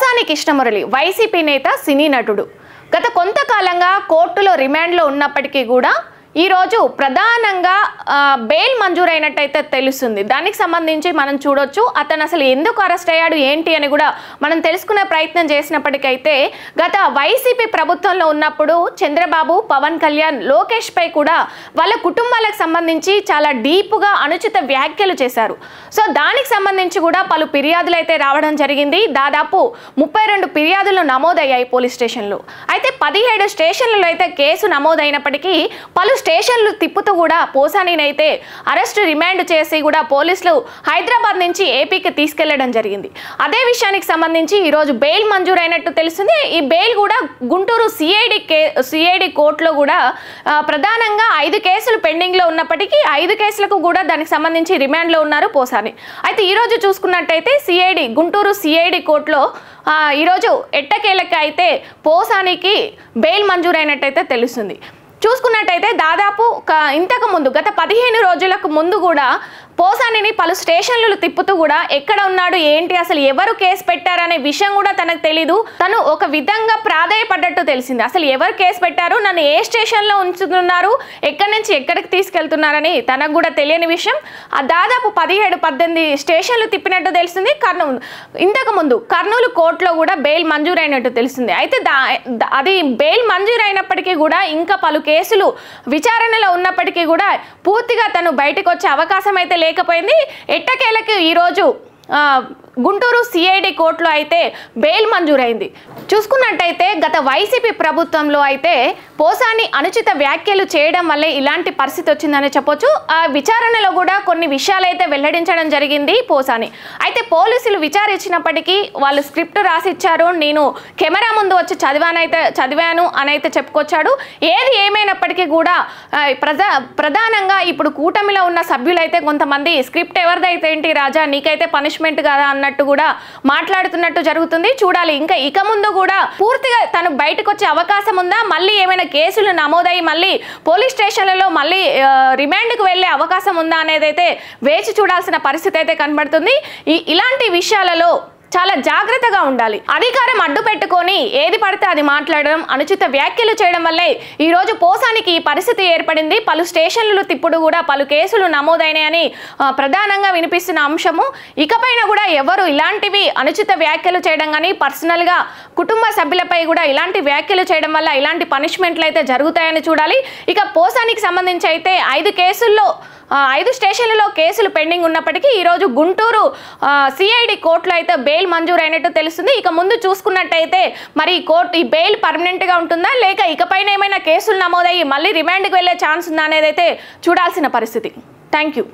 Posani Krishna Murali YCP నేత సినీ నటుడు గత కొంతకాలంగా కోర్టులో రిమాండ్లో ఉన్నప్పటికీ కూడా ఈ రోజు ప్రధానంగా బెయిల్ మంజూరైనట్టయితే తెలుస్తుంది. దానికి సంబంధించి మనం చూడొచ్చు అతను అసలు ఎందుకు అరెస్ట్ అయ్యాడు ఏంటి అని కూడా మనం తెలుసుకునే ప్రయత్నం చేసినప్పటికైతే గత వైసీపీ ప్రభుత్వంలో ఉన్నప్పుడు చంద్రబాబు, పవన్ కళ్యాణ్, లోకేష్ పై కూడా వాళ్ళ కుటుంబాలకు సంబంధించి చాలా డీప్గా అనుచిత వ్యాఖ్యలు చేశారు. సో దానికి సంబంధించి కూడా పలు ఫిర్యాదులు అయితే రావడం జరిగింది. దాదాపు 32 ఫిర్యాదులు నమోదయ్యాయి పోలీస్ స్టేషన్లో. అయితే 17 స్టేషన్లలో అయితే కేసు నమోదైనప్పటికీ పలు స్టేషన్లు తిప్పుతూ కూడా పోసానిని అయితే అరెస్ట్ రిమాండ్ చేసి కూడా పోలీసులు హైదరాబాద్ నుంచి ఏపీకి తీసుకెళ్లడం జరిగింది. అదే విషయానికి సంబంధించి ఈరోజు బెయిల్ మంజూరైనట్టు తెలుస్తుంది. ఈ బెయిల్ కూడా గుంటూరు సిఐడి కోర్టులో కూడా ప్రధానంగా 5 కేసులు పెండింగ్లో ఉన్నప్పటికీ 5 కేసులకు కూడా దానికి సంబంధించి రిమాండ్లో ఉన్నారు పోసాని. అయితే ఈరోజు చూసుకున్నట్టయితే గుంటూరు సిఐడి కోర్టులో ఈరోజు ఎట్టకేలకి అయితే పోసానికి బెయిల్ మంజూరైనట్టయితే తెలుస్తుంది. చూసుకున్నట్టయితే దాదాపు ఇంతకు ముందు గత 15 రోజులకు ముందు కూడా పోసానిని పలు స్టేషన్లు తిప్పుతూ కూడా ఎక్కడ ఉన్నాడు ఏంటి అసలు ఎవరు కేసు పెట్టారనే విషయం కూడా తనకు తెలీదు. తను ఒక విధంగా ప్రాధాయపడ్డట్టు తెలిసింది. అసలు ఎవరు కేసు పెట్టారు, నన్ను ఏ స్టేషన్లో ఉంచుతున్నారు, ఎక్కడి నుంచి ఎక్కడికి తీసుకెళ్తున్నారని తనకు కూడా తెలియని విషయం. దాదాపు 17-18 స్టేషన్లు తిప్పినట్టు తెలిసింది. ఇంతకు ముందు కర్నూలు కోర్టులో కూడా బెయిల్ మంజూరైనట్టు తెలిసింది. అయితే అది బెయిల్ మంజూరైనప్పటికీ కూడా ఇంకా పలు కేసులు విచారణలో ఉన్నప్పటికీ కూడా పూర్తిగా తను బయటకు వచ్చే అవకాశం అయితే లేకపోయింది. ఎట్టకేలకి ఈరోజు గుంటూరు సిఐడి కోర్టులో అయితే బెయిల్ మంజూరైంది. చూసుకున్నట్టయితే గత వైసీపీ ప్రభుత్వంలో అయితే పోసాని అనుచిత వ్యాఖ్యలు చేయడం వల్లే ఇలాంటి పరిస్థితి వచ్చిందని చెప్పొచ్చు. ఆ విచారణలో కూడా కొన్ని విషయాలు అయితే వెల్లడించడం జరిగింది పోసాని. అయితే విచారించినప్పటికీ వాళ్ళు స్క్రిప్ట్ రాసిచ్చారు, నేను కెమెరా ముందు వచ్చి చదివాను అని అయితే చెప్పుకొచ్చాడు. ఏది ఏమైనప్పటికీ కూడా ప్రధానంగా ఇప్పుడు కూటమిలో ఉన్న సభ్యులైతే కొంతమంది స్క్రిప్ట్ ఎవరిదైతే ఏంటి రాజా, నీకైతే పనిష్మెంట్ కదా అన్నట్టు కూడా మాట్లాడుతున్నట్టు జరుగుతుంది. చూడాలి ఇంకా ఇక ముందు కూడా పూర్తిగా తను బయటకు వచ్చే అవకాశం ఉందా, మళ్ళీ ఏమైనా కేసులు నమోదయ్యి మళ్ళీ పోలీస్ స్టేషన్లలో మళ్ళీ రిమాండ్కు వెళ్ళే అవకాశం ఉందా అనేది అయితే వేచి చూడాల్సిన పరిస్థితి అయితే కనబడుతుంది. ఇలాంటి విషయాలలో చాలా జాగ్రత్తగా ఉండాలి. అధికారం అడ్డు పెట్టుకొని ఏది పడితే అది మాట్లాడడం, అనుచిత వ్యాఖ్యలు చేయడం వల్లే ఈరోజు పోసానికి ఈ పరిస్థితి ఏర్పడింది. పలు స్టేషన్లు తిప్పుడు కూడా పలు కేసులు నమోదైనాయని ప్రధానంగా వినిపిస్తున్న అంశము. ఇకపైన కూడా ఎవరు ఇలాంటివి అనుచిత వ్యాఖ్యలు చేయడం కానీ పర్సనల్గా కుటుంబ సభ్యులపై కూడా ఇలాంటి వ్యాఖ్యలు చేయడం వల్ల ఇలాంటి పనిష్మెంట్లు అయితే జరుగుతాయని చూడాలి. ఇక పోసానికి సంబంధించి అయితే 5 స్టేషన్లలో కేసులు పెండింగ్ ఉన్నప్పటికీ ఈరోజు గుంటూరు సిఐడి కోర్టులో అయితే బెయిల్ మంజూరైనట్టు తెలుస్తుంది. ఇక ముందు చూసుకున్నట్టయితే మరి ఈ బెయిల్ పర్మనెంట్గా ఉంటుందా లేక ఇకపైన ఏమైనా కేసులు నమోదయ్యి మళ్ళీ రిమాండ్కి వెళ్ళే ఛాన్స్ ఉందా అనేది అయితే చూడాల్సిన పరిస్థితి. Thank you.